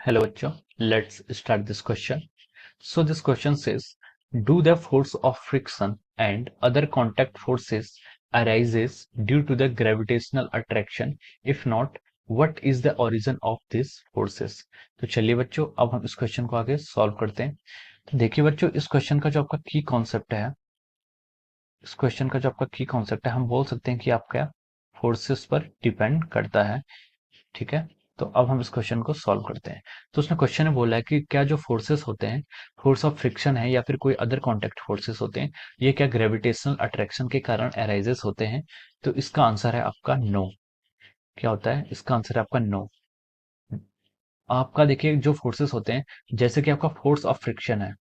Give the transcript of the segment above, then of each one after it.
Hello, bachcho. Let's start this question. So this question says, do the force of friction and other contact forces arises due to the gravitational attraction? If not, what is the origin of these forces? तो चलिए बच्चों, अब हम इस question को आगे solve करते हैं। तो देखिए बच्चों, इस क्वेश्चन का जो आपका की कॉन्सेप्ट है, हम बोल सकते हैं कि आपका फोर्सेस पर डिपेंड करता है। ठीक है, तो अब हम इस क्वेश्चन को सॉल्व करते हैं। तो उसने क्वेश्चन में बोला है कि क्या जो फोर्सेस होते हैं, फोर्स ऑफ फ्रिक्शन है या फिर कोई अदर कांटेक्ट फोर्सेस होते हैं, ये क्या ग्रेविटेशनल अट्रैक्शन के कारण अराइजेस होते हैं? तो इसका आंसर है आपका नो। क्या होता है इसका आंसर? है आपका नो। आपका देखिए जो फोर्सेस होते हैं, जैसे कि आपका फोर्स ऑफ फ्रिक्शन है,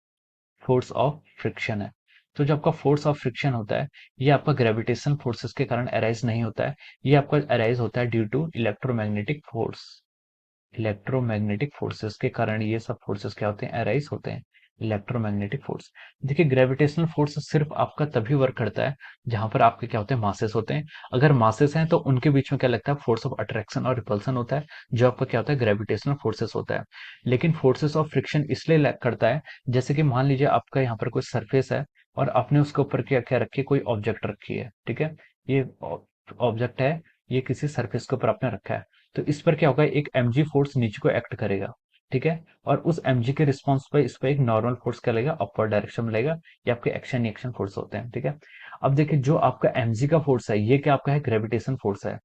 तो जो आपका फोर्स ऑफ फ्रिक्शन होता है, ये आपका ग्रेविटेशन फोर्सेस के कारण अराइज नहीं होता है। ये आपका अराइज होता है ड्यू टू इलेक्ट्रोमैग्नेटिक फोर्सेस के कारण ये सब फोर्सेस क्या होते हैं? अराइज होते हैं। Electromagnetic force. देखिए ग्रेविटेशनल फोर्स सिर्फ आपका तभी वर्क करता है जहां पर आपके क्या होते हैं? मासेस होते हैं। अगर मासेस हैं तो उनके बीच में क्या लगता है? फोर्स ऑफ अट्रैक्शन और रिपल्सन होता है, जो आपका क्या होता है? ग्रेविटेशनल फोर्सेस होता है। लेकिन फोर्सेस ऑफ फ्रिक्शन इसलिए करता है, जैसे कि मान लीजिए आपका यहाँ पर कोई सरफेस है और आपने उसके ऊपर क्या क्या रखी है? कोई ऑब्जेक्ट रखी है। ठीक है, ये ऑब्जेक्ट है, ये किसी सरफेस के ऊपर आपने रखा है। तो इस पर क्या होगा? एक mg फोर्स नीचे को एक्ट करेगा। ठीक है, और उस mg के रिस्पॉन्स पर इस पर एक नॉर्मल फोर्स क्या लगेगा? अपवर्ड डायरेक्शन में लगेगा। ये आपके एक्शन रिएक्शन फोर्स होते हैं। ठीक है, अब देखिए जो आपका mg का फोर्स है, ये क्या आपका है? ग्रेविटेशन फोर्स है।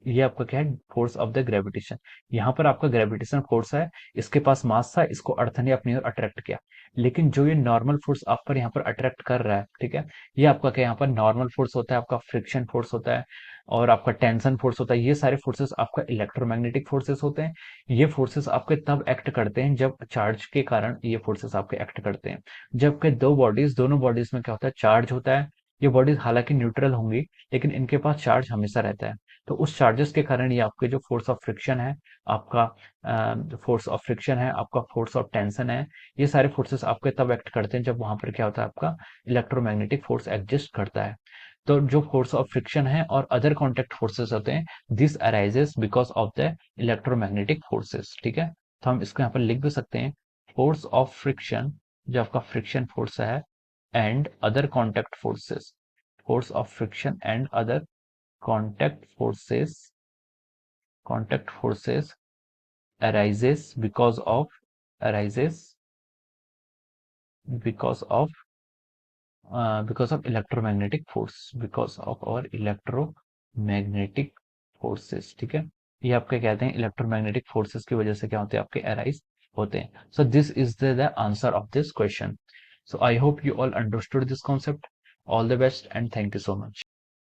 ये आपका क्या है? Force of the gravitation. यहाँ पर आपका ग्रेविटेशन फोर्स है, इसके पास मास था, इसको अर्थ ने अपनी ओर अट्रैक्ट किया। लेकिन जो ये नॉर्मल फोर्स आप पर यहाँ पर अट्रैक्ट कर रहा है, ठीक है, ये आपका क्या यहाँ पर नॉर्मल फोर्स होता है, आपका फ्रिक्शन फोर्स होता है और आपका टेंशन फोर्स होता है। ये सारे फोर्सेस आपका इलेक्ट्रोमैग्नेटिक फोर्सेस होते हैं। ये फोर्सेस आपके तब एक्ट करते हैं जब चार्ज के कारण ये फोर्सेस आपके एक्ट करते हैं। जबकि दोनों बॉडीज में क्या होता है? चार्ज होता है। ये बॉडीज हालांकि न्यूट्रल होंगी, लेकिन इनके पास चार्ज हमेशा रहता है। तो उस चार्जेस के कारण ये आपके जो फोर्स ऑफ फ्रिक्शन है, आपका आपका फोर्स ऑफ टेंशन है, ये सारे फोर्सेस आपके तब एक्ट करते हैं जब वहां पर क्या होता है? आपका इलेक्ट्रोमैग्नेटिक फोर्स एग्जिस्ट करता है। तो जो फोर्स ऑफ फ्रिक्शन है और अदर कॉन्टेक्ट फोर्सेस होते हैं, this arises because of the electromagnetic forces. ठीक है, तो हम इसको यहाँ पर लिख भी सकते हैं, फोर्स ऑफ फ्रिक्शन, जो आपका फ्रिक्शन फोर्स है, and other contact forces, force of friction and other contact forces contact forces arises arises because of electromagnetic force, because of our electromagnetic forces। ठीक है, ये आपके कहते हैं इलेक्ट्रोमैग्नेटिक फोर्सेस की वजह से क्या होते हैं? आपके अराइज होते हैं। So this is the answer of this question. So I hope you all understood this concept. All the best and thank you so much.